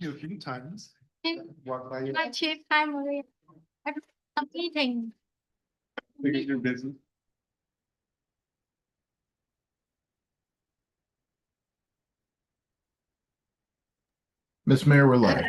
you a few times. Okay. Walk by you. Hi, Chief. Hi, Maria. I'm eating. Finish your business. Miss Mayor, we're live.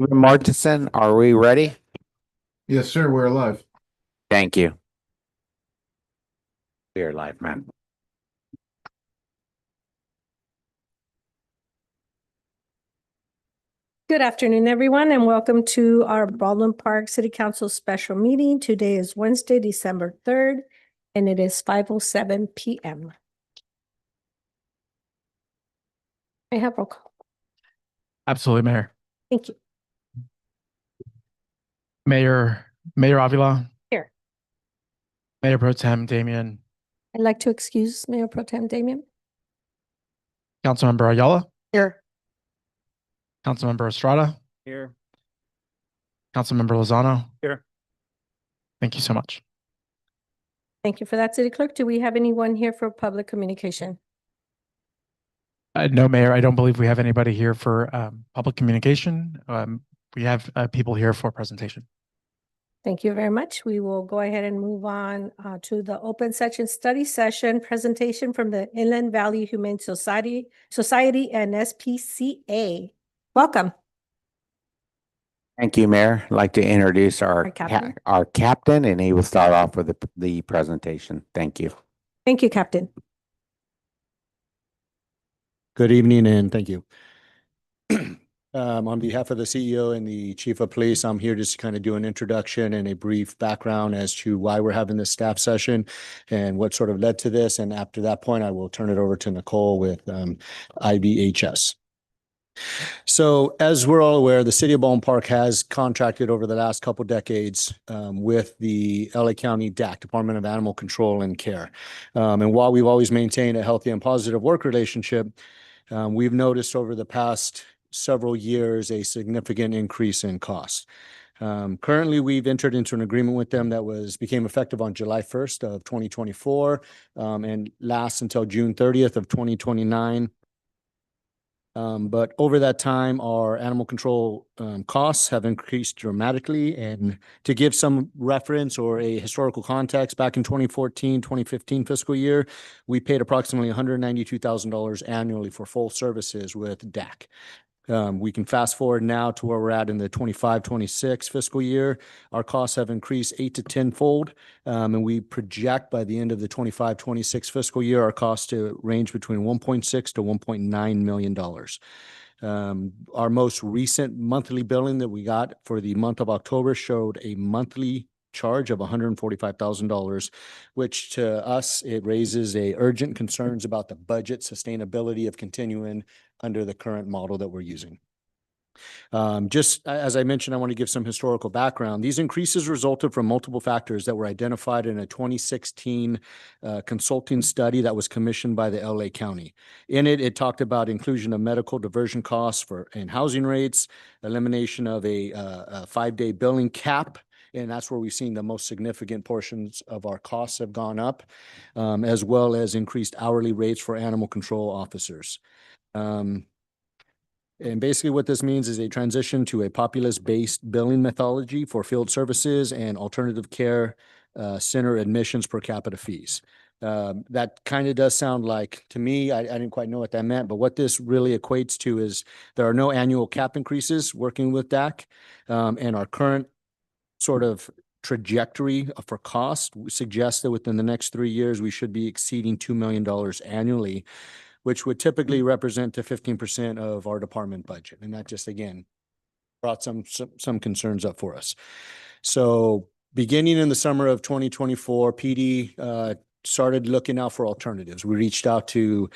Martinson, are we ready? Yes, sir, we're live. Thank you. We are live, man. Good afternoon, everyone, and welcome to our Baldwin Park City Council special meeting. Today is Wednesday, December 3rd, and it is 5:07 p.m. I have roll call. Absolutely, Mayor. Thank you. Mayor Avila. Here. Mayor Pro Tem Damian. I'd like to excuse Mayor Pro Tem Damian. Councilmember Ayala. Here. Councilmember Estrada. Here. Councilmember Lozano. Here. Thank you so much. Thank you for that, City Clerk. Do we have anyone here for public communication? No, Mayor, I don't believe we have anybody here for public communication. We have people here for presentation. Thank you very much. We will go ahead and move on to the open session study session presentation from the Inland Valley Humane Society and SPCA. Welcome. Thank you, Mayor. I'd like to introduce Our captain. our captain, and he will start off with the presentation. Thank you. Thank you, Captain. Good evening and thank you. On behalf of the CEO and the Chief of Police, I'm here just to kind of do an introduction and a brief background as to why we're having this staff session and what sort of led to this. And after that point, I will turn it over to Nicole with IVHS. So as we're all aware, the City of Baldwin Park has contracted over the last couple decades with the LA County DAC, Department of Animal Control and Care. And while we've always maintained a healthy and positive work relationship, we've noticed over the past several years a significant increase in costs. Currently, we've entered into an agreement with them that became effective on July 1st of 2024 and lasts until June 30th of 2029. But over that time, our animal control costs have increased dramatically. And to give some reference or a historical context, back in 2014, 2015 fiscal year, we paid approximately $192,000 annually for full services with DAC. We can fast forward now to where we're at in the 25-26 fiscal year. Our costs have increased 8 to 10-fold, and we project by the end of the 25-26 fiscal year, our costs to range between $1.6 to $1.9 million. Our most recent monthly billing that we got for the month of October showed a monthly charge of $145,000, which to us, it raises urgent concerns about the budget sustainability of continuing under the current model that we're using. Just as I mentioned, I want to give some historical background. These increases resulted from multiple factors that were identified in a 2016 consulting study that was commissioned by the LA County. In it, it talked about inclusion of medical diversion costs and housing rates, elimination of a 5-day billing cap, and that's where we've seen the most significant portions of our costs have gone up, as well as increased hourly rates for animal control officers. And basically what this means is a transition to a populace-based billing methodology for field services and alternative care center admissions per capita fees. That kind of does sound like, to me, I didn't quite know what that meant, but what this really equates to is there are no annual cap increases working with DAC. And our current sort of trajectory for cost suggests that within the next 3 years, we should be exceeding $2 million annually, which would typically represent to 15% of our department budget. And that just, again, brought some concerns up for us. So beginning in the summer of 2024, PD started looking out for alternatives. We reached out to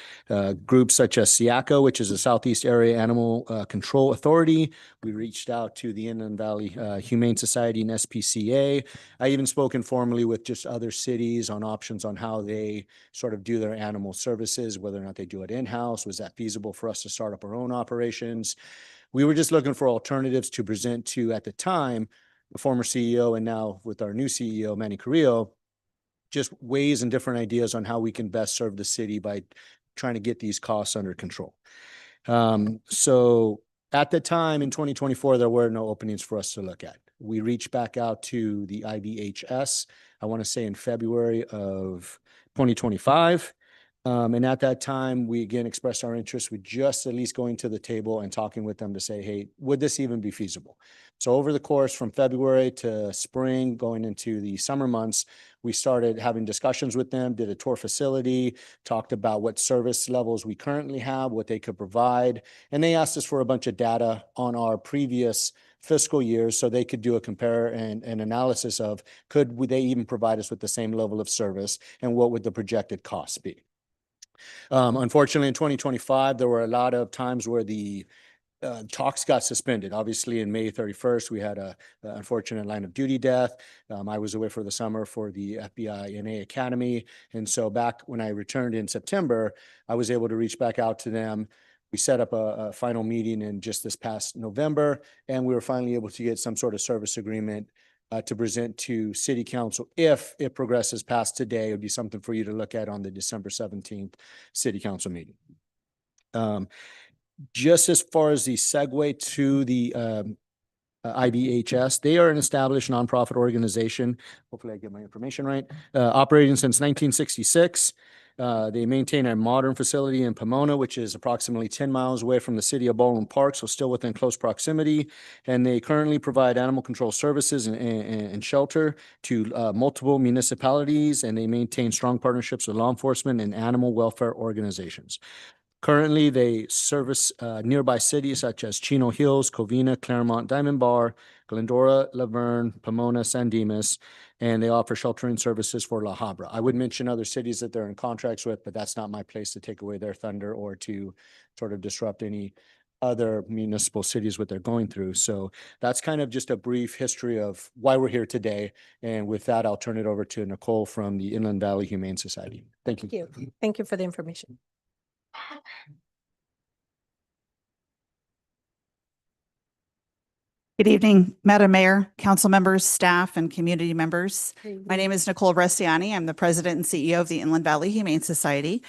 groups such as SIACA, which is the Southeast Area Animal Control Authority. We reached out to the Inland Valley Humane Society and SPCA. I even spoke informally with just other cities on options on how they sort of do their animal services, whether or not they do it in-house. Was that feasible for us to start up our own operations? We were just looking for alternatives to present to, at the time, the former CEO, and now with our new CEO, Manny Carrillo, just ways and different ideas on how we can best serve the city by trying to get these costs under control. So at the time in 2024, there were no openings for us to look at. We reached back out to the IBHS, I want to say in February of 2025. And at that time, we again expressed our interest with just at least going to the table and talking with them to say, hey, would this even be feasible? So over the course from February to spring, going into the summer months, we started having discussions with them, did a tour facility, talked about what service levels we currently have, what they could provide. And they asked us for a bunch of data on our previous fiscal years so they could do a compare and analysis of would they even provide us with the same level of service and what would the projected costs be. Unfortunately, in 2025, there were a lot of times where the talks got suspended. Obviously, in May 31st, we had a unfortunate line of duty death. I was away for the summer for the FBI NA Academy. And so back when I returned in September, I was able to reach back out to them. We set up a final meeting in just this past November, and we were finally able to get some sort of service agreement to present to City Council. If it progresses past today, it would be something for you to look at on the December 17th City Council meeting. Just as far as the segue to the IBHS, they are an established nonprofit organization. Hopefully I get my information right. Operating since 1966. They maintain a modern facility in Pomona, which is approximately 10 miles away from the city of Baldwin Park, so still within close proximity. And they currently provide animal control services and shelter to multiple municipalities, and they maintain strong partnerships with law enforcement and animal welfare organizations. Currently, they service nearby cities such as Chino Hills, Covina, Claremont, Diamond Bar, Glendora, Laverne, Pomona, San Dimas, and they offer sheltering services for La Habra. I would mention other cities that they're in contracts with, but that's not my place to take away their thunder or to sort of disrupt any other municipal cities, what they're going through. So that's kind of just a brief history of why we're here today. And with that, I'll turn it over to Nicole from the Inland Valley Humane Society. Thank you. Thank you. Thank you for the information. Good evening, Madam Mayor, council members, staff, and community members. My name is Nicole Bresciani. I'm the president and CEO of the Inland Valley Humane Society.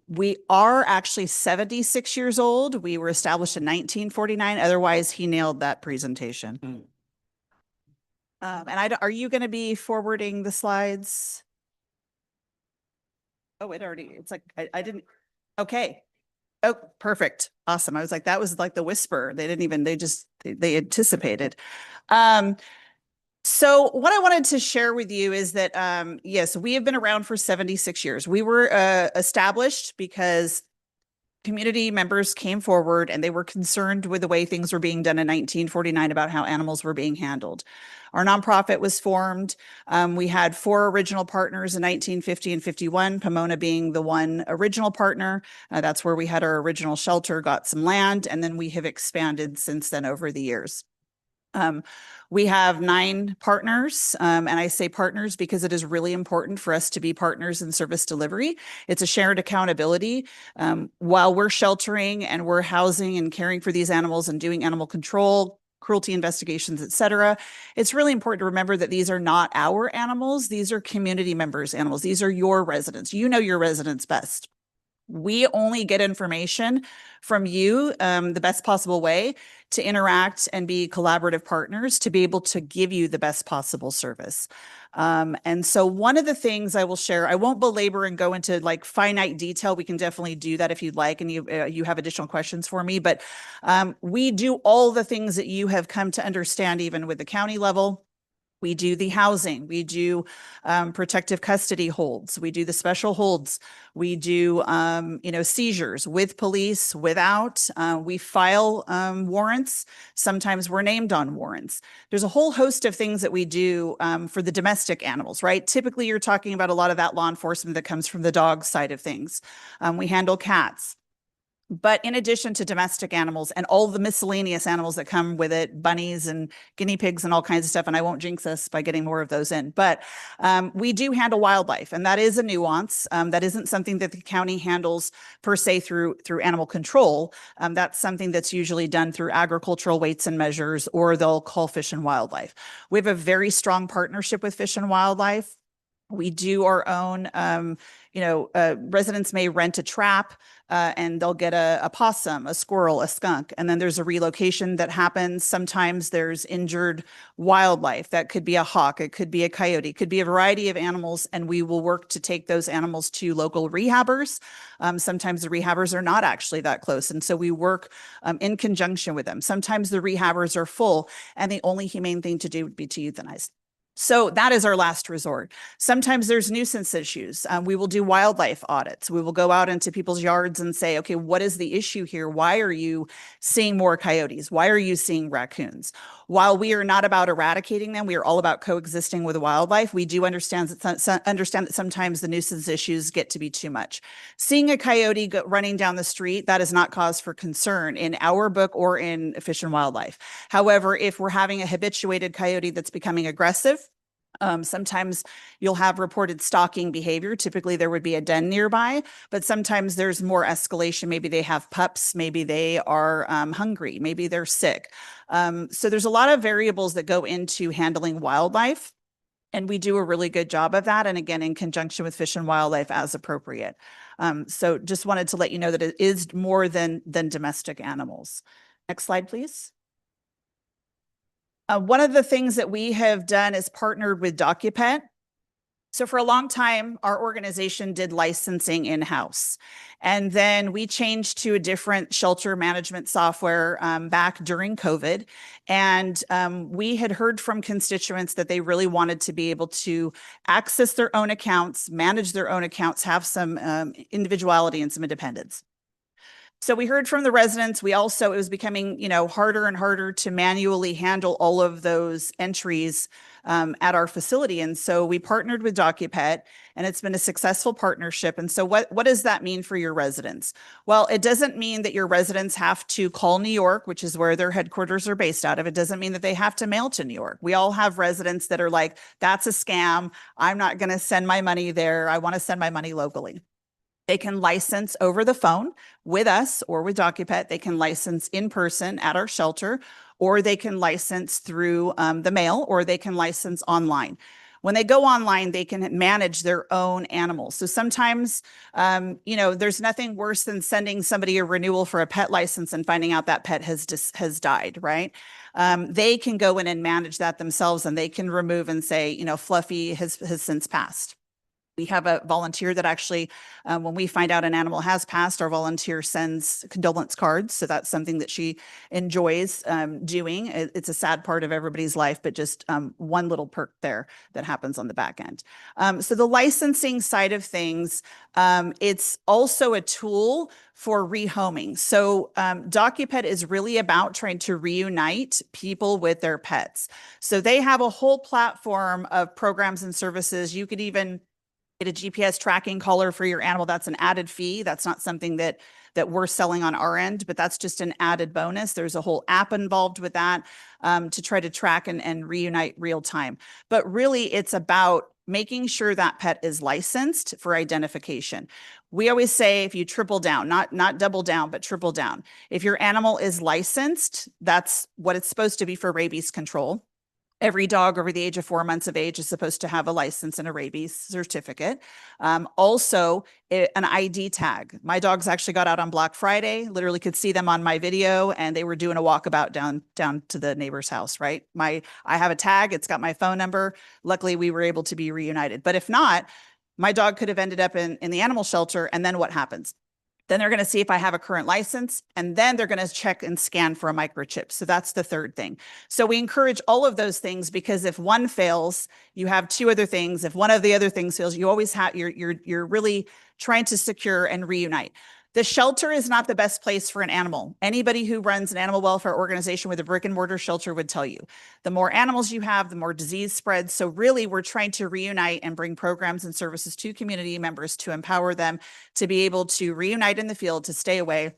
We are actually 76 years old. We were established in 1949. Otherwise, he nailed that presentation. Are you going to be forwarding the slides? Oh, it's like, I didn't, okay. Oh, perfect. Awesome. I was like, that was like the whisper. They didn't even, they anticipated. So what I wanted to share with you is that, yes, we have been around for 76 years. We were established because community members came forward and they were concerned with the way things were being done in 1949 about how animals were being handled. Our nonprofit was formed. We had 4 original partners in 1950 and 51, Pomona being the one original partner. That's where we had our original shelter, got some land, and then we have expanded since then over the years. We have 9 partners, and I say partners because it is really important for us to be partners in service delivery. It's a shared accountability. While we're sheltering and we're housing and caring for these animals and doing animal control, cruelty investigations, et cetera, it's really important to remember that these are not our animals. These are community members' animals. These are your residents. You know your residents best. We only get information from you the best possible way to interact and be collaborative partners to be able to give you the best possible service. And so one of the things I will share, I won't belabor and go into like finite detail. We can definitely do that if you'd like, and you have additional questions for me, but we do all the things that you have come to understand even with the county level. We do the housing, we do protective custody holds, we do the special holds, we do seizures with police, without. We file warrants. Sometimes we're named on warrants. There's a whole host of things that we do for the domestic animals, right? Typically, you're talking about a lot of that law enforcement that comes from the dog side of things. We handle cats. But in addition to domestic animals and all the miscellaneous animals that come with it, bunnies and guinea pigs and all kinds of stuff, and I won't jinx us by getting more of those in, but we do handle wildlife, and that is a nuance. That isn't something that the county handles per se through animal control. That's something that's usually done through agricultural weights and measures, or they'll call Fish and Wildlife. We have a very strong partnership with Fish and Wildlife. We do our own, residents may rent a trap and they'll get a possum, a squirrel, a skunk, and then there's a relocation that happens. Sometimes there's injured wildlife. That could be a hawk, it could be a coyote, it could be a variety of animals, and we will work to take those animals to local rehabbers. Sometimes the rehabbers are not actually that close, and so we work in conjunction with them. Sometimes the rehabbers are full, and the only humane thing to do would be to euthanize. So that is our last resort. Sometimes there's nuisance issues. We will do wildlife audits. We will go out into people's yards and say, okay, what is the issue here? Why are you seeing more coyotes? Why are you seeing raccoons? While we are not about eradicating them, we are all about coexisting with wildlife. We do understand that sometimes the nuisance issues get to be too much. Seeing a coyote running down the street, that is not cause for concern in our book or in Fish and Wildlife. However, if we're having a habituated coyote that's becoming aggressive, sometimes you'll have reported stalking behavior. Typically, there would be a den nearby, but sometimes there's more escalation. Maybe they have pups, maybe they are hungry, maybe they're sick. So there's a lot of variables that go into handling wildlife, and we do a really good job of that. And again, in conjunction with Fish and Wildlife as appropriate. So just wanted to let you know that it is more than domestic animals. Next slide, please. One of the things that we have done is partnered with DocuPet. So for a long time, our organization did licensing in-house. And then we changed to a different shelter management software back during COVID. And we had heard from constituents that they really wanted to be able to access their own accounts, manage their own accounts, have some individuality and some independence. So we heard from the residents. It was becoming, harder and harder to manually handle all of those entries at our facility. And so we partnered with DocuPet, and it's been a successful partnership. And so what does that mean for your residents? Well, it doesn't mean that your residents have to call New York, which is where their headquarters are based out of. It doesn't mean that they have to mail to New York. We all have residents that are like, that's a scam. I'm not going to send my money there. I want to send my money locally. They can license over the phone with us or with DocuPet. They can license in person at our shelter, or they can license through the mail, or they can license online. When they go online, they can manage their own animals. So sometimes, there's nothing worse than sending somebody a renewal for a pet license and finding out that pet has died, right? They can go in and manage that themselves, and they can remove and say, Fluffy has since passed. We have a volunteer that actually, when we find out an animal has passed, our volunteer sends condolence cards. So that's something that she enjoys doing. It's a sad part of everybody's life, but just one little perk there that happens on the back end. So the licensing side of things, it's also a tool for rehoming. So DocuPet is really about trying to reunite people with their pets. So they have a whole platform of programs and services. You could even get a GPS tracking collar for your animal. That's an added fee. That's not something that we're selling on our end, but that's just an added bonus. There's a whole app involved with that to try to track and reunite real time. But really, it's about making sure that pet is licensed for identification. We always say, if you triple down, not double down, but triple down. If your animal is licensed, that's what it's supposed to be for rabies control. Every dog over the age of 4 months of age is supposed to have a license and a rabies certificate. Also, an ID tag. My dogs actually got out on Black Friday, literally could see them on my video, and they were doing a walkabout down to the neighbor's house, right? I have a tag, it's got my phone number. Luckily, we were able to be reunited. But if not, my dog could have ended up in the animal shelter, and then what happens? Then they're going to see if I have a current license, and then they're going to check and scan for a microchip. So that's the third thing. So we encourage all of those things, because if one fails, you have two other things. If one of the other things fails, you always have, you're really trying to secure and reunite. The shelter is not the best place for an animal. Anybody who runs an animal welfare organization with a brick and mortar shelter would tell you, the more animals you have, the more disease spreads. So really, we're trying to reunite and bring programs and services to community members to empower them to be able to reunite in the field, to stay away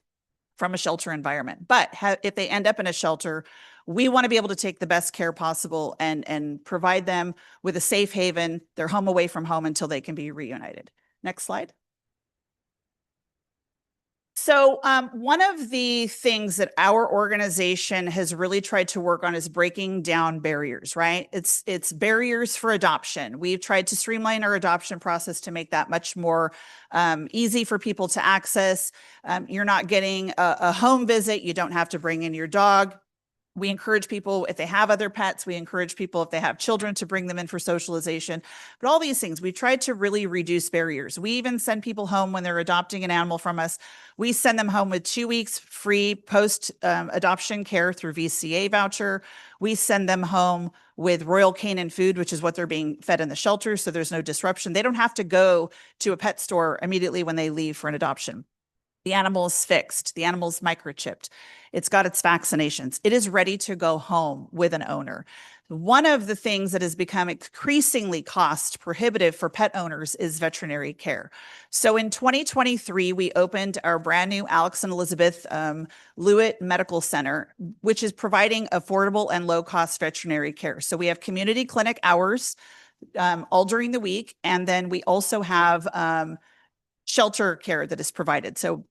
from a shelter environment. But if they end up in a shelter, we want to be able to take the best care possible and provide them with a safe haven, their home away from home, until they can be reunited. Next slide. So one of the things that our organization has really tried to work on is breaking down barriers, right? It's barriers for adoption. We've tried to streamline our adoption process to make that much more easy for people to access. You're not getting a home visit. You don't have to bring in your dog. We encourage people, if they have other pets, we encourage people, if they have children, to bring them in for socialization. But all these things, we tried to really reduce barriers. We even send people home when they're adopting an animal from us. We send them home with 2 weeks free post-adoption care through VCA voucher. We send them home with Royal Canin food, which is what they're being fed in the shelter, so there's no disruption. They don't have to go to a pet store immediately when they leave for an adoption. The animal is fixed. The animal is microchipped. It's got its vaccinations. It is ready to go home with an owner. One of the things that has become increasingly cost prohibitive for pet owners is veterinary care. So in 2023, we opened our brand new Alex and Elizabeth Lewitt Medical Center, which is providing affordable and low-cost veterinary care. So we have community clinic hours all during the week, and then we also have shelter care that is provided. So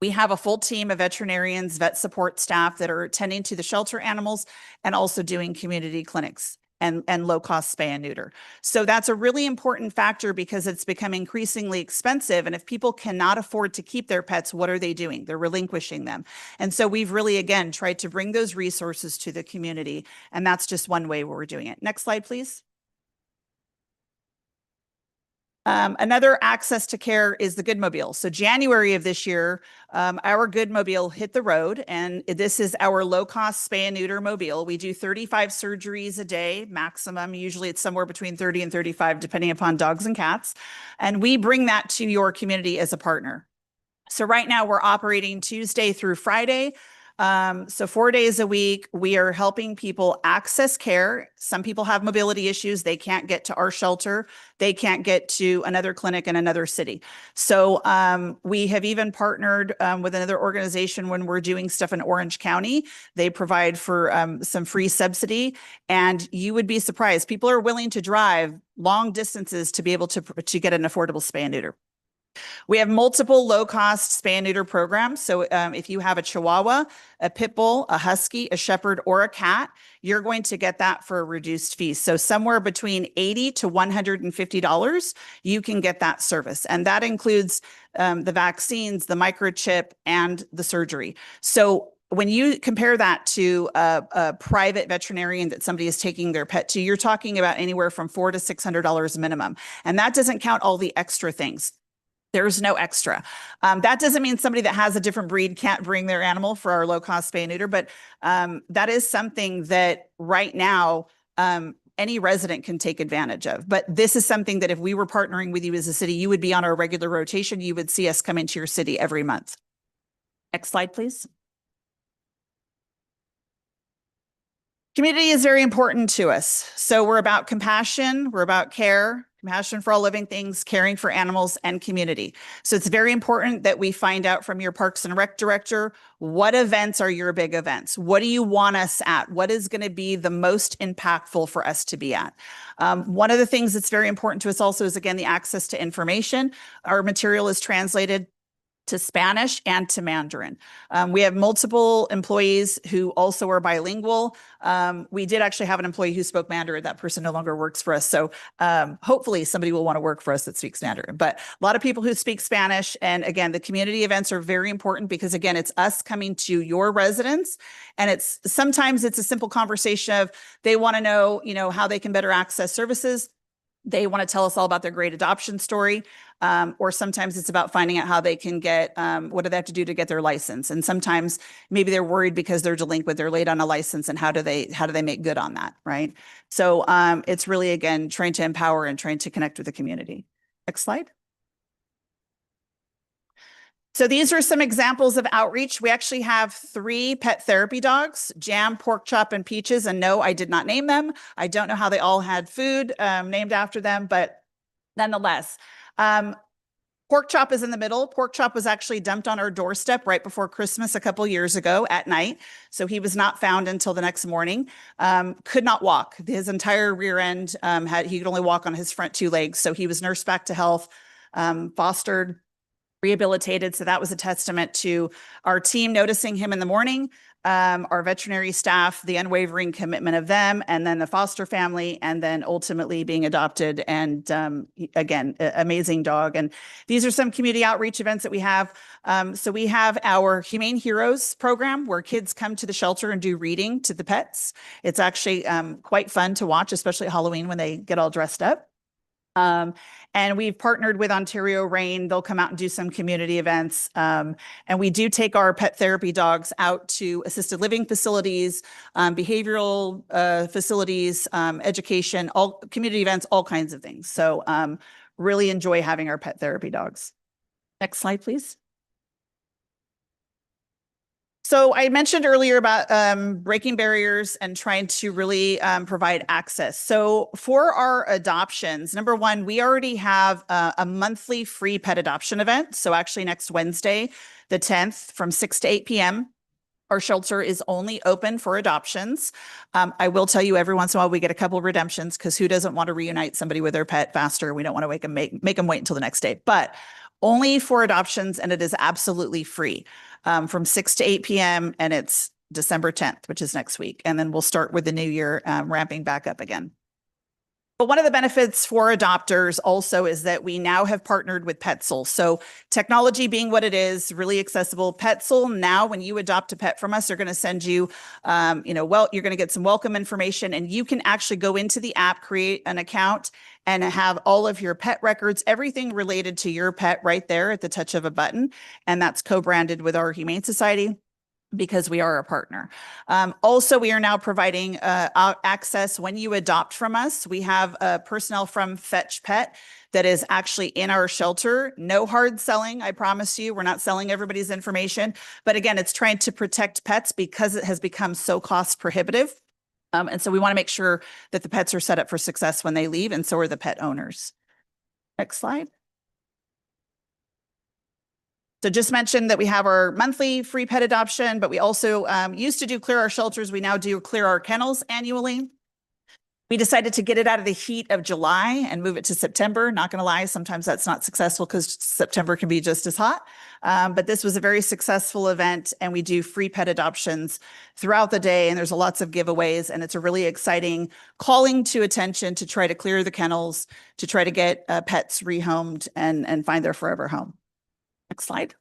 we have a full team of veterinarians, vet support staff that are attending to the shelter animals and also doing community clinics and low-cost spay and neuter. So that's a really important factor, because it's become increasingly expensive. And if people cannot afford to keep their pets, what are they doing? They're relinquishing them. And so we've really, again, tried to bring those resources to the community. And that's just one way where we're doing it. Next slide, please. Another access to care is the Goodmobile. So January of this year, our Goodmobile hit the road, and this is our low-cost spay and neuter mobile. We do 35 surgeries a day maximum. Usually it's somewhere between 30 and 35, depending upon dogs and cats. And we bring that to your community as a partner. So right now we're operating Tuesday through Friday. So 4 days a week, we are helping people access care. Some people have mobility issues. They can't get to our shelter. They can't get to another clinic in another city. So we have even partnered with another organization when we're doing stuff in Orange County. They provide for some free subsidy, and you would be surprised. People are willing to drive long distances to be able to get an affordable spay and neuter. We have multiple low-cost spay and neuter programs. So if you have a Chihuahua, a Pit Bull, a Husky, a Shepherd, or a cat, you're going to get that for a reduced fee. So somewhere between $80 to $150, you can get that service. And that includes the vaccines, the microchip, and the surgery. So when you compare that to a private veterinarian that somebody is taking their pet to, you're talking about anywhere from $400 to $600 minimum. And that doesn't count all the extra things. There's no extra. That doesn't mean somebody that has a different breed can't bring their animal for our low-cost spay and neuter, but that is something that right now any resident can take advantage of. But this is something that if we were partnering with you as a city, you would be on our regular rotation. You would see us come into your city every month. Next slide, please. Community is very important to us. So we're about compassion, we're about care, compassion for all living things, caring for animals, and community. So it's very important that we find out from your Parks and Rec director, what events are your big events? What do you want us at? What is going to be the most impactful for us to be at? One of the things that's very important to us also is, again, the access to information. Our material is translated to Spanish and to Mandarin. We have multiple employees who also are bilingual. We did actually have an employee who spoke Mandarin. That person no longer works for us. So hopefully somebody will want to work for us that speaks Mandarin. But a lot of people who speak Spanish. And again, the community events are very important because again, it's us coming to your residents. And sometimes it's a simple conversation of they want to know, how they can better access services. They want to tell us all about their great adoption story. Or sometimes it's about finding out how they can get, what do they have to do to get their license? And sometimes maybe they're worried because they're delinquent, they're late on a license, and how do they make good on that, right? So it's really, again, trying to empower and trying to connect with the community. Next slide. So these are some examples of outreach. We actually have 3 pet therapy dogs, Jam, Pork Chop, and Peaches. And no, I did not name them. I don't know how they all had food named after them, but nonetheless, Pork Chop is in the middle. Pork Chop was actually dumped on our doorstep right before Christmas a couple years ago at night. So he was not found until the next morning. Could not walk. His entire rear end, he could only walk on his front 2 legs. So he was nursed back to health, fostered, rehabilitated. So that was a testament to our team noticing him in the morning, our veterinary staff, the unwavering commitment of them, and then the foster family, and then ultimately being adopted. And again, amazing dog. And these are some community outreach events that we have. So we have our Humane Heroes program where kids come to the shelter and do reading to the pets. It's actually quite fun to watch, especially at Halloween when they get all dressed up. And we've partnered with Ontario Rain. They'll come out and do some community events. And we do take our pet therapy dogs out to assisted living facilities, behavioral facilities, education, all community events, all kinds of things. So really enjoy having our pet therapy dogs. Next slide, please. So I mentioned earlier about breaking barriers and trying to really provide access. So for our adoptions, number one, we already have a monthly free pet adoption event. So actually next Wednesday, the 10th from 6 to 8 p.m. Our shelter is only open for adoptions. I will tell you every once in a while we get a couple of redemptions because who doesn't want to reunite somebody with their pet faster? We don't want to make them wait until the next day, but only for adoptions, and it is absolutely free. From 6 to 8 p.m. and it's December 10th, which is next week. And then we'll start with the new year ramping back up again. But one of the benefits for adopters also is that we now have partnered with Petzl. So technology being what it is, really accessible. Petzl now, when you adopt a pet from us, they're going to send you, you're going to get some welcome information, and you can actually go into the app, create an account, and have all of your pet records, everything related to your pet right there at the touch of a button. And that's co-branded with our Humane Society because we are a partner. Also, we are now providing access when you adopt from us. We have personnel from Fetch Pet that is actually in our shelter. No hard selling, I promise you. We're not selling everybody's information. But again, it's trying to protect pets because it has become so cost prohibitive. And so we want to make sure that the pets are set up for success when they leave, and so are the pet owners. Next slide. So just mentioned that we have our monthly free pet adoption, but we also used to do Clear Our Shelters. We now do Clear Our Kennels annually. We decided to get it out of the heat of July and move it to September. Not going to lie, sometimes that's not successful because September can be just as hot. But this was a very successful event, and we do free pet adoptions throughout the day. And there's lots of giveaways, and it's a really exciting calling to attention to try to clear the kennels, to try to get pets rehomed and find their forever home. Next slide.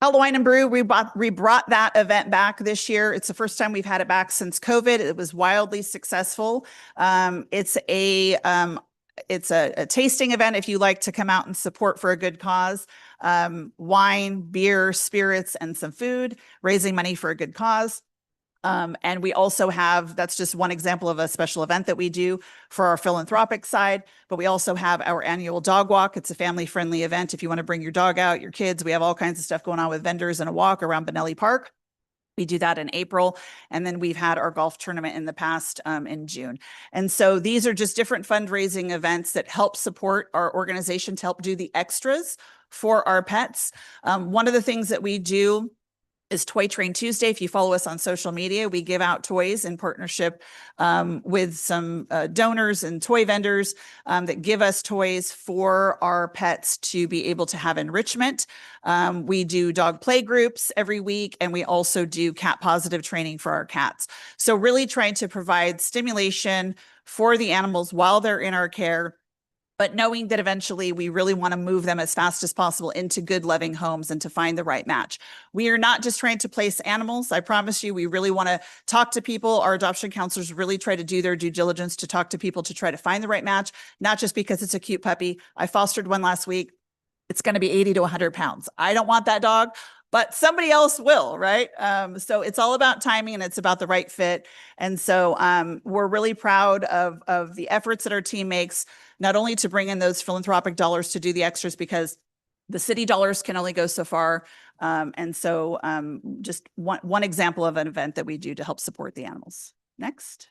Halloween and Brew, we brought that event back this year. It's the first time we've had it back since COVID. It was wildly successful. It's a tasting event if you like to come out and support for a good cause. Wine, beer, spirits, and some food, raising money for a good cause. And we also have, that's just one example of a special event that we do for our philanthropic side, but we also have our annual dog walk. It's a family-friendly event. If you want to bring your dog out, your kids, we have all kinds of stuff going on with vendors and a walk around Benelli Park. We do that in April. And then we've had our golf tournament in the past in June. And so these are just different fundraising events that help support our organization to help do the extras for our pets. One of the things that we do is Toy Train Tuesday. If you follow us on social media, we give out toys in partnership with some donors and toy vendors that give us toys for our pets to be able to have enrichment. We do dog play groups every week, and we also do cat positive training for our cats. So really trying to provide stimulation for the animals while they're in our care, but knowing that eventually we really want to move them as fast as possible into good, loving homes and to find the right match. We are not just trying to place animals. I promise you, we really want to talk to people. Our adoption counselors really try to do their due diligence to talk to people to try to find the right match, not just because it's a cute puppy. I fostered one last week. It's going to be 80 to 100 pounds. I don't want that dog, but somebody else will, right? So it's all about timing, and it's about the right fit. And so we're really proud of the efforts that our team makes, not only to bring in those philanthropic dollars to do the extras, because the city dollars can only go so far. And so just one example of an event that we do to help support the animals. Next.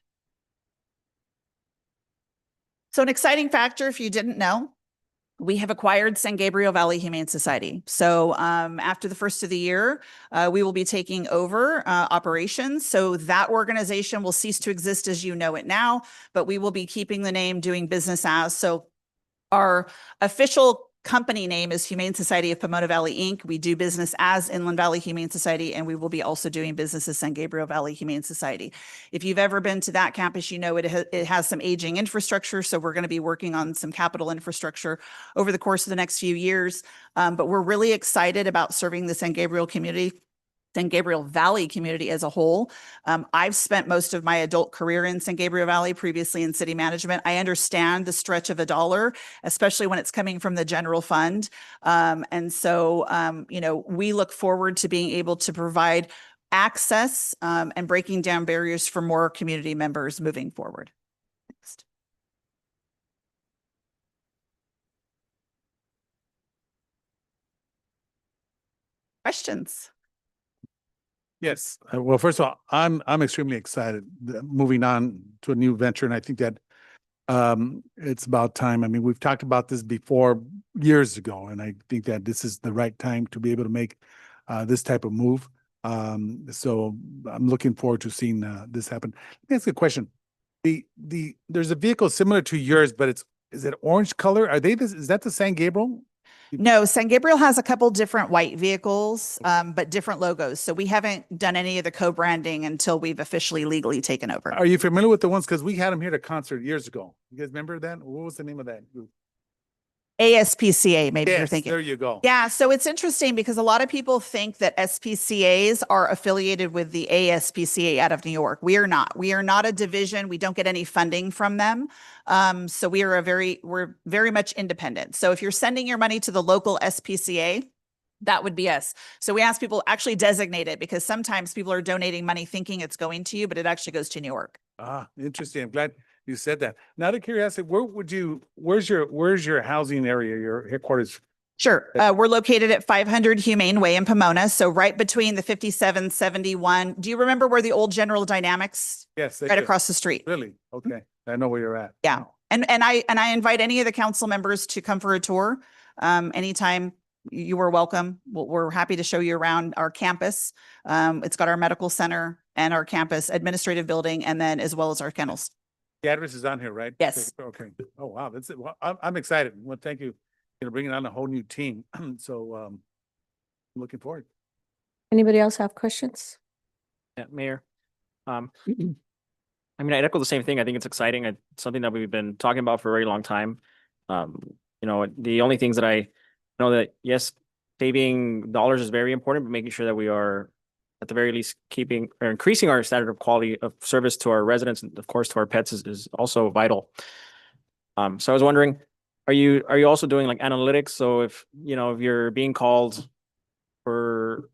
So an exciting factor, if you didn't know, we have acquired San Gabriel Valley Humane Society. So after the first of the year, we will be taking over operations. So that organization will cease to exist as you know it now, but we will be keeping the name, doing business as. So our official company name is Humane Society of Pomona Valley, Inc. We do business as Inland Valley Humane Society, and we will be also doing business as San Gabriel Valley Humane Society. If you've ever been to that campus, you know it has some aging infrastructure, so we're going to be working on some capital infrastructure over the course of the next few years. But we're really excited about serving the San Gabriel community, San Gabriel Valley community as a whole. I've spent most of my adult career in San Gabriel Valley, previously in city management. I understand the stretch of a dollar, especially when it's coming from the general fund. And so, you know, we look forward to being able to provide access and breaking down barriers for more community members moving forward. Next. Questions? Yes. Well, first of all, I'm extremely excited moving on to a new venture. And I think that it's about time. I mean, we've talked about this before years ago, and I think that this is the right time to be able to make this type of move. So I'm looking forward to seeing this happen. Let me ask you a question. There's a vehicle similar to yours, but is it orange color? Is that the San Gabriel? No, San Gabriel has a couple different white vehicles, but different logos. So we haven't done any of the co-branding until we've officially legally taken over. Are you familiar with the ones? Because we had them here at a concert years ago. You guys remember that? What was the name of that group? ASPCA, maybe you're Yes, thinking. there you go. Yeah, so it's interesting because a lot of people think that SPCAs are affiliated with the ASPCA out of New York. We are not. We are not a division. We don't get any funding from them. So we're very much independent. So if you're sending your money to the local SPCA, that would be us. So we ask people actually designate it, because sometimes people are donating money thinking it's going to you, but it actually goes to New York. Ah, interesting. I'm glad you said that. Now, out of curiosity, where's your housing area, your headquarters? Sure. We're located at 500 Humane Way in Pomona. So right between the 5771. Do you remember where the old General Dynamics? Yes. Right across the street. Really? Okay. I know where you're at. Yeah. And I invite any of the council members to come for a tour. Anytime you are welcome. We're happy to show you around our campus. It's got our medical center and our campus administrative building, and then as well as our kennels. The address is on here, right? Yes. Okay. Oh, wow. That's it. Well, I'm excited. Well, thank you. You're bringing on a whole new team. So, I'm looking forward. Anybody else have questions? Yeah, Mayor. I mean, I'd echo the same thing. I think it's exciting. It's something that we've been talking about for a very long time. You know, the only things that I know that, yes, saving dollars is very important, but making sure that we are at the very least keeping or increasing our standard of quality of service to our residents and of course to our pets is also vital. So I was wondering, are you also doing like analytics? So if you're being called for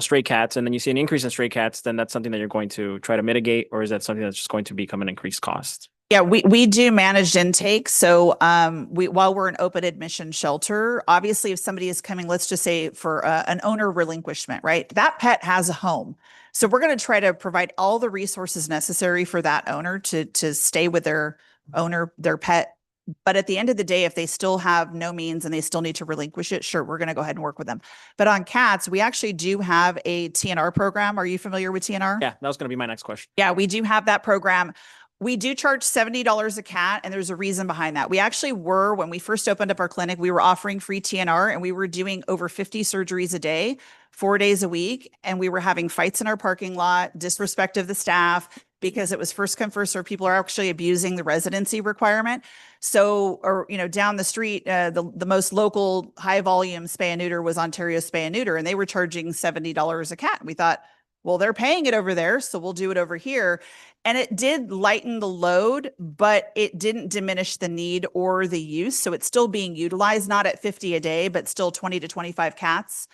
stray cats, and then you see an increase in stray cats, then that's something that you're going to try to mitigate, or is that something that's just going to become an increased cost? Yeah, we do managed intake. So while we're an open admission shelter, obviously if somebody is coming, let's just say for an owner relinquishment, right? That pet has a home. So we're going to try to provide all the resources necessary for that owner to stay with their owner, their pet But at the end of the day, if they still have no means and they still need to relinquish it, sure, we're going to go ahead and work with them. But on cats, we actually do have a TNR program. Are you familiar with TNR? Yeah, that was going to be my next question. Yeah, we do have that program. We do charge $70 a cat, and there's a reason behind that. We actually were, when we first opened up our clinic, we were offering free TNR, and we were doing over 50 surgeries a day, 4 days a week, and we were having fights in our parking lot, disrespect of the staff, because it was first come, first serve. People are actually abusing the residency requirement. So, or, you know, down the street, the most local high volume spay and neuter was Ontario Spay and Neuter, and they were charging $70 a cat. We thought, well, they're paying it over there, so we'll do it over here. And it did lighten the load, but it didn't diminish the need or the use. So it's still being utilized, not at 50 a day, but still 20 to 25 cats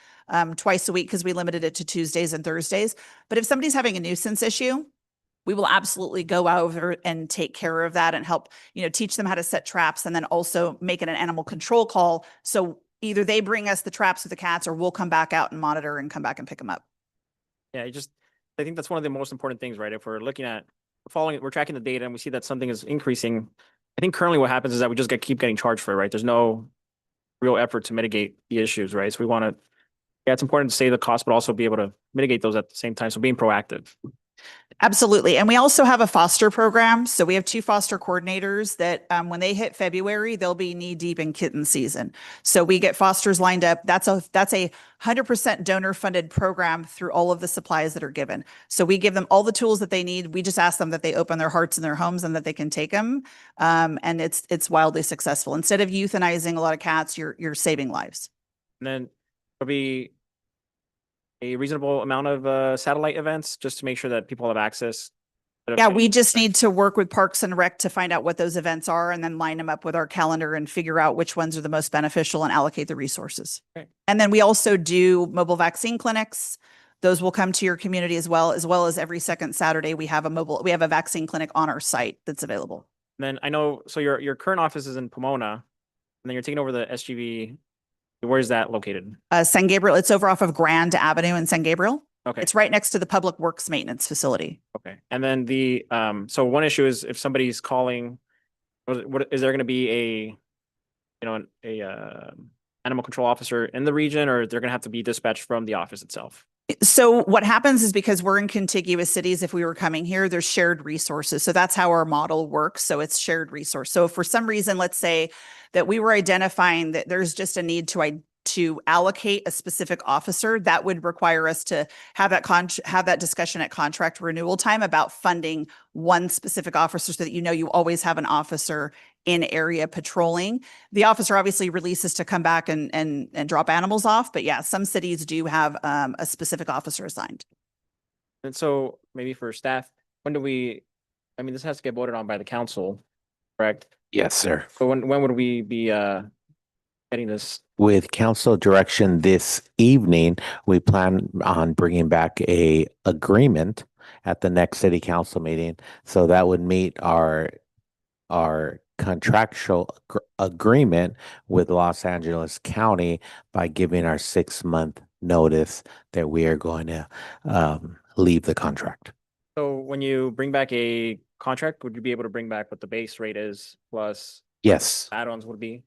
twice a week, because we limited it to Tuesdays and Thursdays. But if somebody's having a nuisance issue, we will absolutely go over and take care of that and help, you know, teach them how to set traps, and then also make it an animal control call. So either they bring us the traps with the cats, or we'll come back out and monitor and come back and pick them up. Yeah, I think that's one of the most important things, right? If we're looking at we're tracking the data and we see that something is increasing, I think currently what happens is that we just keep getting charged for it, right? There's no real effort to mitigate the issues, right? So we want to, yeah, it's important to save the cost, but also be able to mitigate those at the same time. So being proactive. Absolutely. And we also have a foster program. So we have 2 foster coordinators that when they hit February, they'll be knee deep in kitten season. So we get fosters lined up. That's a 100% donor funded program through all of the supplies that are given. So we give them all the tools that they need. We just ask them that they open their hearts and their homes and that they can take them. And it's wildly successful. Instead of euthanizing a lot of cats, you're saving lives. And then there'll be a reasonable amount of satellite events just to make sure that people have access. Yeah, we just need to work with Parks and Rec to find out what those events are, and then line them up with our calendar and figure out which ones are the most beneficial and allocate the resources. Okay. And then we also do mobile vaccine clinics. Those will come to your community as well as every second Saturday, we have a vaccine clinic on our site that's available. And then I know, so your current office is in Pomona, and then you're taking over the SGV. Where is that located? San Gabriel, it's over off of Grand Avenue in San Gabriel. Okay. It's right next to the Public Works Maintenance Facility. Okay. And then so one issue is if somebody's calling, what is there going to be animal control officer in the region, or they're going to have to be dispatched from the office itself? So what happens is, because we're in contiguous cities, if we were coming here, there's shared resources. So that's how our model works. So it's shared resource. So if for some reason, let's say that we were identifying that there's just a need to allocate a specific officer, that would require us to have that discussion at contract renewal time about funding one specific officer, so that you always have an officer in area patrolling. The officer obviously releases to come back and drop animals off, but yeah, some cities do have a specific officer assigned. And so maybe for staff, this has to get voted on by the council, correct? Yes, sir. So when would we be getting this? With council direction this evening, we plan on bringing back a agreement at the next city council meeting. So that would meet our contractual agreement with Los Angeles County by giving our 6-month notice that we are going to leave the contract. So when you bring back a contract, would you be able to bring back what the base rate is plus Yes, add-ons would be?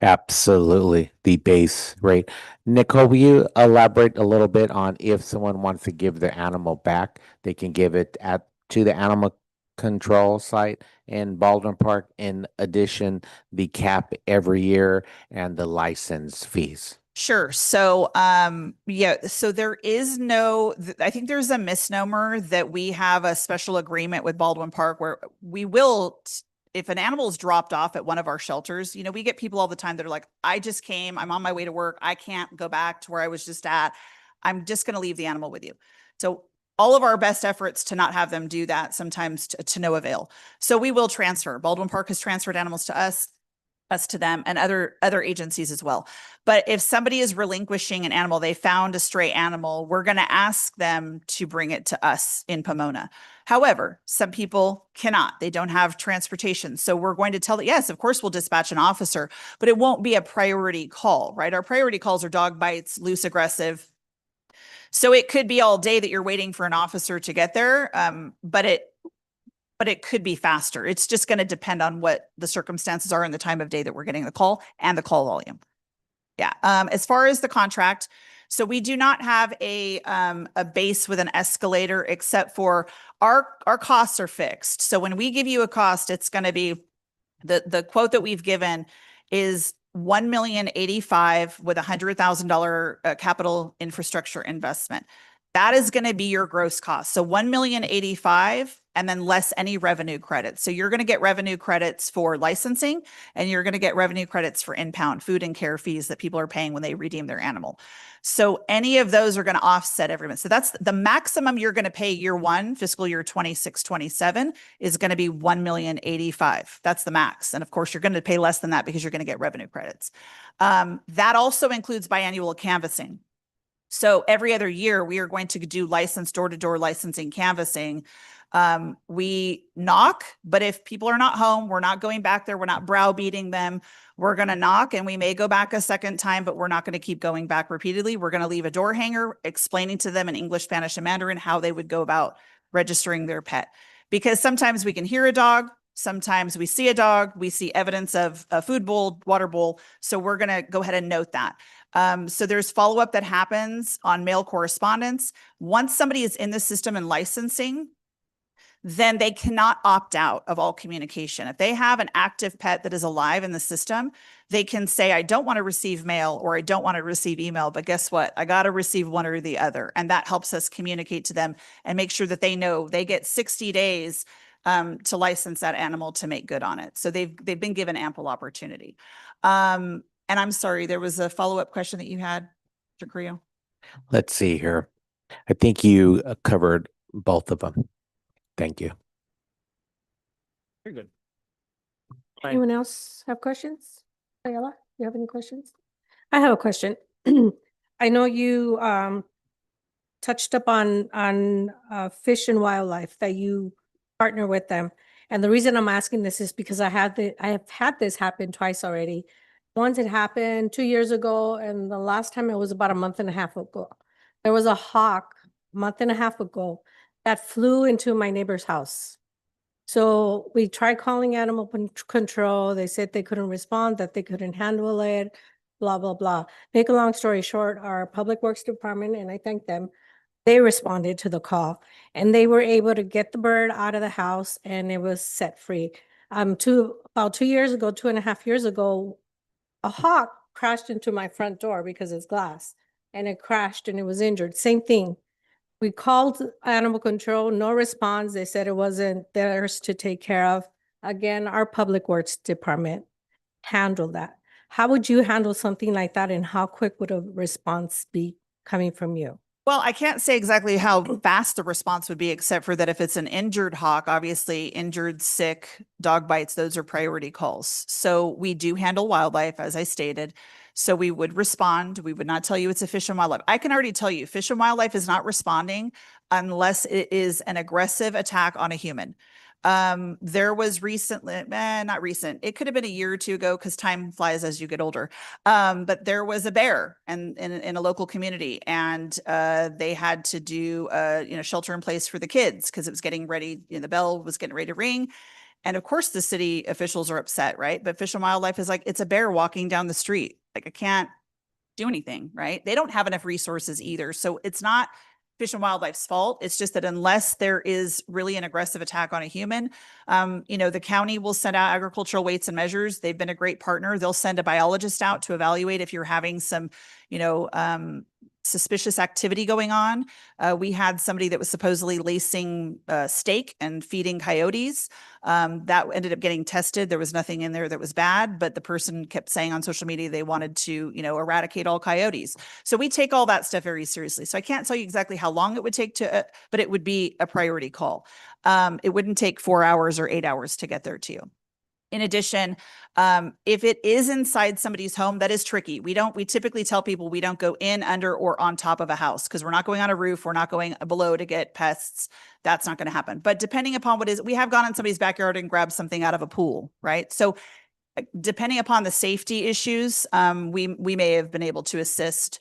absolutely. The base rate. Nicole, will you elaborate a little bit on if someone wants to give their animal back, they can give it to the animal control site in Baldwin Park. In addition, the cap every year and the license fees. Sure. So, so there is I think there's a misnomer that we have a special agreement with Baldwin Park where we will, if an animal is dropped off at one of our shelters, we get people all the time that are like, I just came, I'm on my way to work. I can't go back to where I was just at. I'm just going to leave the animal with you. So all of our best efforts to not have them do that, sometimes to no avail. So we will transfer. Baldwin Park has transferred animals to us to them, and other agencies as well. But if somebody is relinquishing an animal, they found a stray animal, we're going to ask them to bring it to us in Pomona. However, some people cannot. They don't have transportation. So we're going to tell them, yes, of course, we'll dispatch an officer, but it won't be a priority call, right? Our priority calls are dog bites, loose aggressive. So it could be all day that you're waiting for an officer to get there. But but it could be faster. It's just going to depend on what the circumstances are and the time of day that we're getting the call and the call volume. Yeah. As far as the contract, so we do not have a base with an escalator, except for our costs are fixed. So when we give you a cost, it's going to be the quote that we've given is $1,085,000 with $100,000 capital infrastructure investment. That is going to be your gross cost. So $1,085,000 and then less any revenue credits. So you're going to get revenue credits for licensing, and you're going to get revenue credits for impound food and care fees that people are paying when they redeem their animal. So any of those are going to offset every month. So that's the maximum you're going to pay year one, fiscal year 26-27 is going to be $1,085,000. That's the max. And of course, you're going to pay less than that because you're going to get revenue credits. That also includes biannual canvassing. So every other year, we are going to do licensed door-to-door licensing canvassing. We knock, but if people are not home, we're not going back there. We're not browbeating them. We're going to knock, and we may go back a second time, but we're not going to keep going back repeatedly. We're going to leave a door hanger explaining to them in English, Spanish, and Mandarin how they would go about registering their pet. Because sometimes we can hear a dog. Sometimes we see a dog. We see evidence of a food bowl, water bowl. So we're going to go ahead and note that. So there's follow-up that happens on mail correspondence. Once somebody is in the system and licensing, then they cannot opt out of all communication. If they have an active pet that is alive in the system, they can say, I don't want to receive mail or I don't want to receive email, but guess what? I got to receive one or the other. And that helps us communicate to them and make sure that they know they get 60 days to license that animal to make good on it. So they've been given ample opportunity. And I'm sorry, there was a follow-up question that you had, Mr. Carrillo. Let's see here. I think you covered both of them. Thank you. Very good. Fine. Anyone else have questions? Ayala, you have any questions? I have a question. I know you touched up on Fish and Wildlife, that you partner with them. And the reason I'm asking this is because I have had this happen twice already. Once it happened 2 years ago, and the last time it was about a month and a half ago. There was a hawk a month and a half ago that flew into my neighbor's house. So we tried calling animal control. They said they couldn't respond, that they couldn't handle it, blah, blah, blah. Make a long story short, our Public Works Department, and I thank them, they responded to the call and they were able to get the bird out of the house and it was set free. About 2 years ago, 2.5 years ago, a hawk crashed into my front door because it's glass, and it crashed and it was injured. Same thing. We called animal control, no response. They said it wasn't theirs to take care of. Again, our Public Works Department handled that. How would you handle something like that, and how quick would a response be coming from you? Well, I can't say exactly how fast the response would be, except for that if it's an injured hawk, obviously injured, sick, dog bites, those are priority calls. So we do handle wildlife, as I stated. So we would respond. We would not tell you it's a Fish and Wildlife. I can already tell you Fish and Wildlife is not responding unless it is an aggressive attack on a human. There was recently, not recent, it could have been a year or two ago because time flies as you get older. But there was a bear in a local community, and they had to do shelter in place for the kids because it was getting ready, the bell was getting ready to ring. And of course the city officials are upset, right? But Fish and Wildlife is like, it's a bear walking down the street. Like, I can't do anything, right? They don't have enough resources either. So it's not Fish and Wildlife's fault. It's just that unless there is really an aggressive attack on a human, the county will send out agricultural weights and measures. They've been a great partner. They'll send a biologist out to evaluate if you're having some, suspicious activity going on. We had somebody that was supposedly lacing steak and feeding coyotes. That ended up getting tested. There was nothing in there that was bad, but the person kept saying on social media they wanted to, eradicate all coyotes. So we take all that stuff very seriously. So I can't tell you exactly how long it would take but it would be a priority call. It wouldn't take 4 hours or 8 hours to get there to you. In addition, if it is inside somebody's home, that is tricky. We typically tell people we don't go in, under, or on top of a house because we're not going on a roof. We're not going below to get pests. That's not going to happen. But depending upon we have gone in somebody's backyard and grabbed something out of a pool, right? So depending upon the safety issues, we may have been able to assist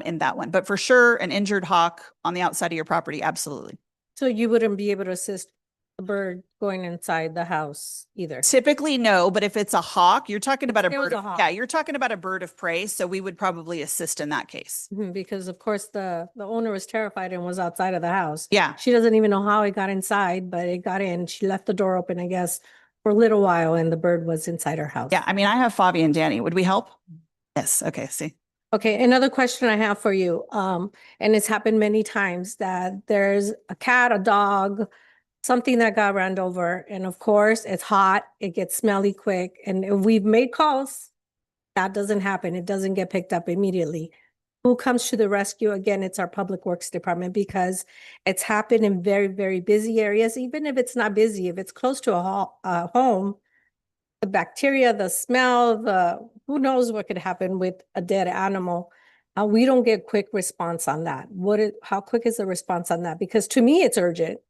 in that one. But for sure, an injured hawk on the outside of your property, absolutely. So you wouldn't be able to assist a bird going inside the house either. Typically, no, but if it's a hawk, you're talking about a It was bird. a Yeah, hawk. you're talking about a bird of prey. So we would probably assist in that case. Because of course the owner was terrified and was outside of the house. Yeah. She doesn't even know how it got inside, but it got in. She left the door open, I guess, for a little while and the bird was inside her house. Yeah. I mean, I have Fabi and Danny. Would we help? Yes. Okay. See. Okay, another question I have for you, and it's happened many times that there's a cat, a dog, something that got run over, and of course, it's hot, it gets smelly quick, and if we've made calls. That doesn't happen. It doesn't get picked up immediately. Who comes to the rescue? Again, it's our Public Works Department because it's happened in very, very busy areas. Even if it's not busy, if it's close to a home, the bacteria, the smell, who knows what could happen with a dead animal. We don't get quick response on that. How quick is the response on that? Because to me, it's urgent.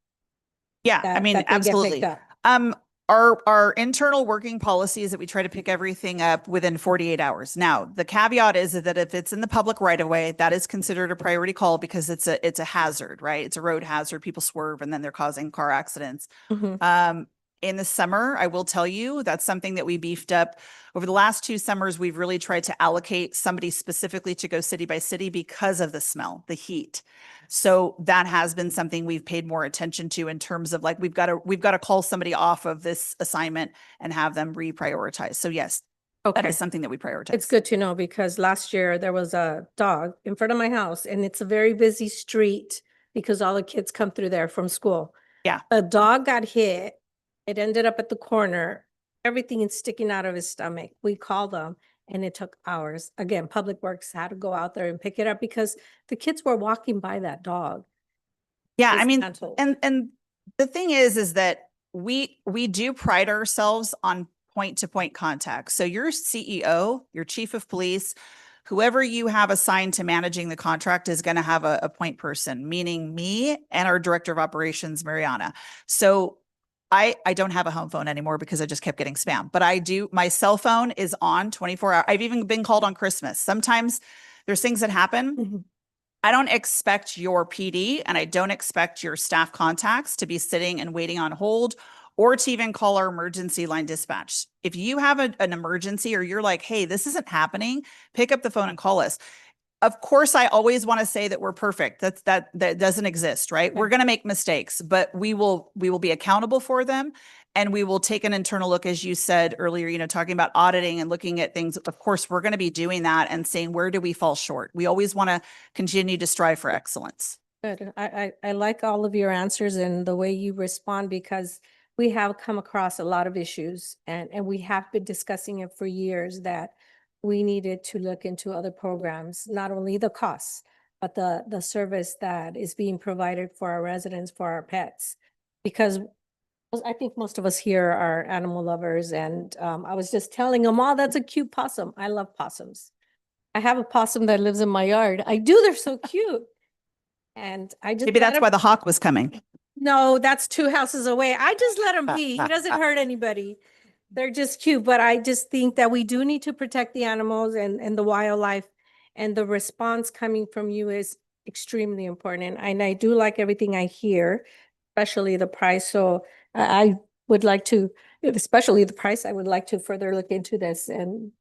Yeah. I mean, that they get picked absolutely. up. Our internal working policy is that we try to pick everything up within 48 hours. Now, the caveat is that if it's in the public right of way, that is considered a priority call because it's a hazard, right? It's a road hazard. People swerve and then they're causing car accidents. In the summer, I will tell you that's something that we beefed up. Over the last 2 summers, we've really tried to allocate somebody specifically to go city by city because of the smell, the heat. So that has been something we've paid more attention to in terms of like, we've got to call somebody off of this assignment and have them reprioritize. So yes, that Okay. is something that we prioritize. It's good to know because last year there was a dog in front of my house and it's a very busy street because all the kids come through there from school. Yeah. A dog got hit. It ended up at the corner. Everything is sticking out of his stomach. We called them and it took hours. Again, Public Works had to go out there and pick it up because the kids were walking by that dog. Yeah, I mean, Dismantled. and the thing is that we do pride ourselves on point-to-point contact. So your CEO, your chief of police, whoever you have assigned to managing the contract is going to have a point person, meaning me and our director of operations, Mariana. So I don't have a home phone anymore because I just kept getting spam, but I do. My cell phone is on 24 hours. I've even been called on Christmas. Sometimes there's things that happen. I don't expect your PD and I don't expect your staff contacts to be sitting and waiting on hold or to even call our emergency line dispatch. If you have an emergency or you're like, hey, this isn't happening, pick up the phone and call us. Of course, I always want to say that we're perfect. That doesn't exist, right? We're going to make mistakes, but we will be accountable for them. And we will take an internal look, as you said earlier, talking about auditing and looking at things. Of course, we're going to be doing that and saying, where do we fall short? We always want to continue to strive for excellence. Good. I like all of your answers and the way you respond because we have come across a lot of issues and we have been discussing it for years that we needed to look into other programs, not only the costs, but the service that is being provided for our residents, for our pets. Because I think most of us here are animal lovers and I was just telling them, oh, that's a cute possum. I love possums. I have a possum that lives in my yard. I do, they're so cute. And I just Maybe that's why the hawk was coming. No, that's 2 houses away. I just let him be. He doesn't hurt anybody. They're just cute, but I just think that we do need to protect the animals and the wildlife. And the response coming from you is extremely important. And I do like everything I hear, especially the price. So I would like to, especially the price, I would like to further look into this. And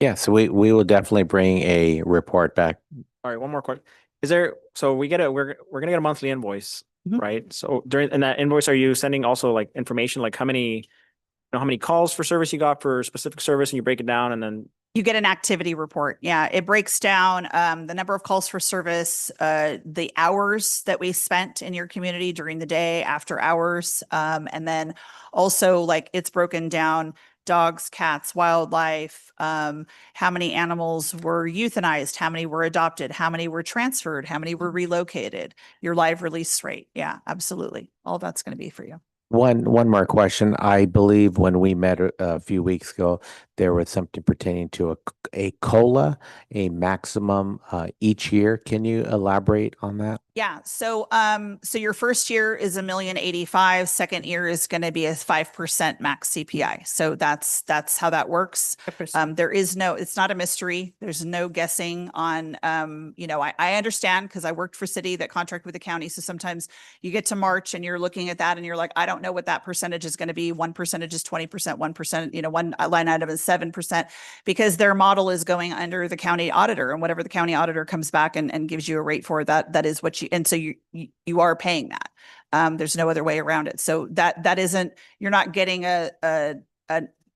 Yeah, so we will definitely bring a report back. All right, one more question. So we're gonna get a monthly invoice, Mhm. right? So in that invoice, are you sending also like information, like how many calls for service you got for specific service and you break it down and then You get an activity report. Yeah, it breaks down the number of calls for service, the hours that we spent in your community during the day, after hours, and then also like it's broken down dogs, cats, wildlife, how many animals were euthanized, how many were adopted, how many were transferred, how many were relocated, your live release rate. Yeah, absolutely. All that's going to be for you. One more question. I believe when we met a few weeks ago, there was something pertaining to a COLA, a maximum each year. Can you elaborate on that? Yeah, so so your first year is 1,085,000, second year is going to be a 5% max CPI. So that's how that works. There is no, it's not a mystery. There's no guessing on you know, I understand because I worked for city that contract with the county. So sometimes you get to March and you're looking at that and you're like, I don't know what that percentage is going to be. 1% is 20%, 1%, you know, one line item is 7%, because their model is going under the county auditor, and whatever the county auditor comes back and gives you a rate for, that is what you, and so you are paying that. There's no other way around it. So that isn't, you're not getting an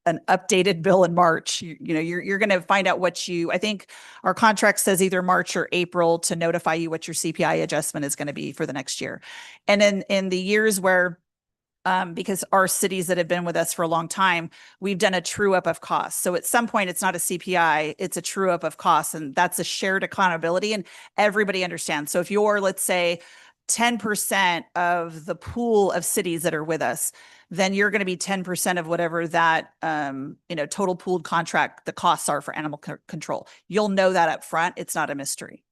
updated bill in March. You know, you're going to find out what you, I think our contract says either March or April to notify you what your CPI adjustment is going to be for the next year. And in the years where because our cities that have been with us for a long time, we've done a true up of costs. So at some point, it's not a CPI, it's a true up of costs, and that's a shared accountability, and everybody understands. So if you're, let's say, 10% of the pool of cities that are with us, then you're going to be 10% of whatever that you know, total pooled contract, the costs are for animal control. You'll know that up front. It's not a mystery.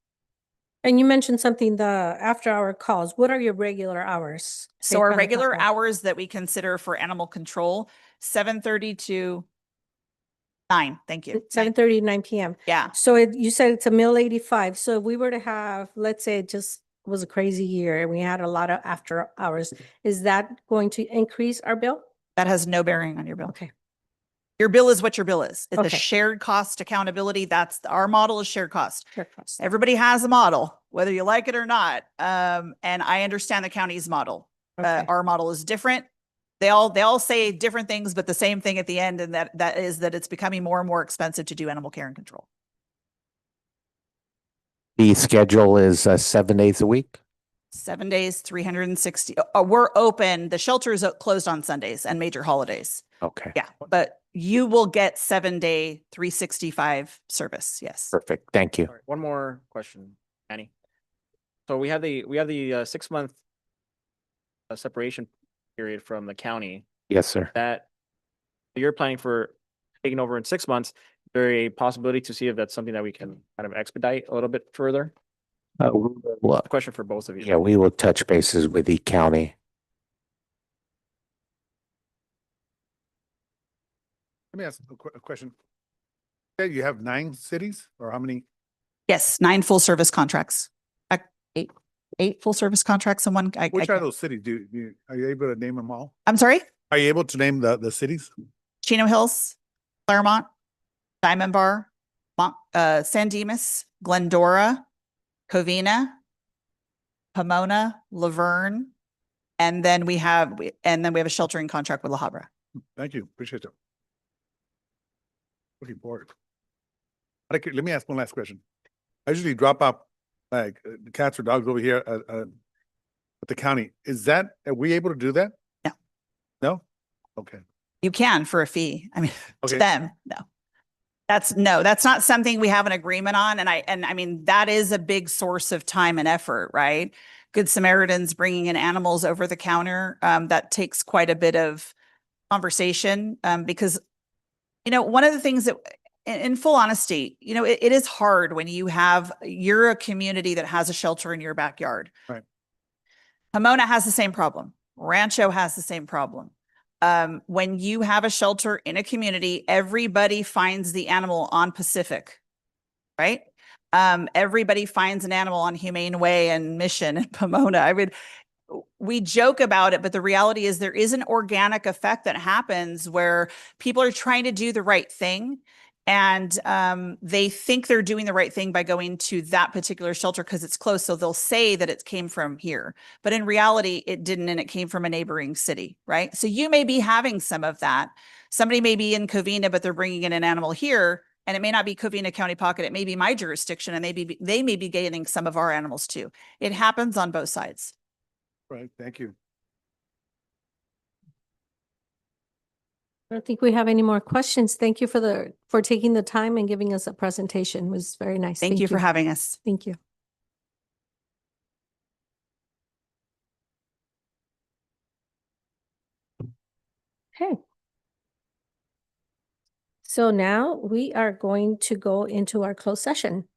And you mentioned something, the after-hour calls. What are your regular hours? So our regular hours that we consider for animal control, 7:30 to 9. Thank you. 7:30 to 9 p.m. Yeah. So you said it's $1,085,000. So if we were to have, let's say it just was a crazy year and we had a lot of after hours, is that going to increase our bill? That has no bearing on your bill. Okay. Your bill is what your bill is. It's a Okay. shared cost accountability. That's our model is shared cost. Sure, cost. Everybody has a model, whether you like it or not. And I understand the county's model. Okay. Our model is different. They all say different things, but the same thing at the end, and that is that it's becoming more and more expensive to do animal care and control. The schedule is 7 days a week. 7 days, 360. We're open. The shelter is closed on Sundays and major holidays. Okay. Yeah, but you will get 7-day, 365 service. Yes. Perfect. Thank you. All right, one more question, Annie. So we have the 6-month separation period from the county Yes, sir. that you're planning for taking over in 6 months. Is there a possibility to see if that's something that we can kind of expedite a little bit further? Well, A question for both of you. yeah, we will touch bases with the county. Let me ask a question. You have 9 cities, or how many? Yes, 9 full service contracts. 8 full service contracts and one. Which are those cities? Are you able to name them all? I'm sorry? Are you able to name the cities? Chino Hills, Claremont, Diamond Bar, San Dimas, Glendora, Covina, Pomona, Laverne, and then we have a sheltering contract with La Habra. Thank you. Appreciate it. Looking forward. Let me ask one last question. I usually drop off like the cats or dogs over here at the county. Are we able to do that? No. No? Okay. You can for a fee. I mean, Okay. to them, no. That's not something we have an agreement on. And I mean, that is a big source of time and effort, right? Good Samaritans bringing in animals over the counter. That takes quite a bit of conversation because, you know, one of the things that, in full honesty, you know, it is hard when you're a community that has a shelter in your backyard. Right. Pomona has the same problem. Rancho has the same problem. When you have a shelter in a community, everybody finds the animal on Pacific, right? Everybody finds an animal on Humane Way and Mission and Pomona. I mean, we joke about it, but the reality is there is an organic effect that happens where people are trying to do the right thing. And they think they're doing the right thing by going to that particular shelter because it's close. So they'll say that it came from here, but in reality, it didn't. And it came from a neighboring city, right? So you may be having some of that. Somebody may be in Covina, but they're bringing in an animal here. And it may not be Covina County Pocket. It may be my jurisdiction. And they may be gaining some of our animals too. It happens on both sides. Right. Thank you. I don't think we have any more questions. Thank you for taking the time and giving us a presentation. It was very nice. Thank you for having us. Thank you. Okay. So now we are going to go into our closed session.